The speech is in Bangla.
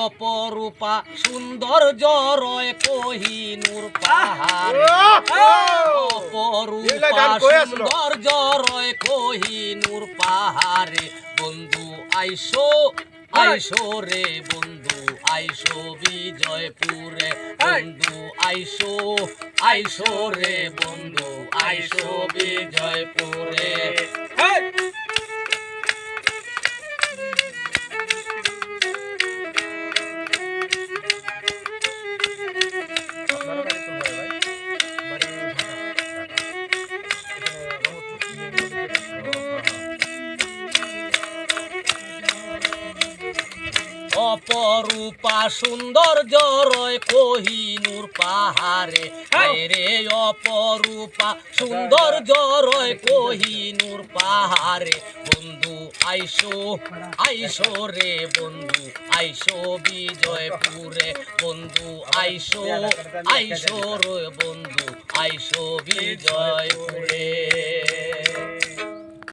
অপরূপা সৌন্দর্য রয় কোহিনুর পাহাড়ে অপরূপা সৌন্দর্য রয় কোহিনুর পাহাড়ে বন্ধু আইসো আইসো রে বন্ধু আইসো বিজয়পুরে বন্ধু আইসো আইসো রে বন্ধু আইসো বিজয়পুরে অপরূপা সৌন্দর্য রয় কোহিনুর পাহাড়ে রে অপরূপা সৌন্দর্য রয় কোহিনুর পাহাড়ে বন্ধু আইসো আইসো রে বন্ধু আইসো বিজয়পুরে বন্ধু আইসো আইসো রে বন্ধু আইসো বিজয়পুরে।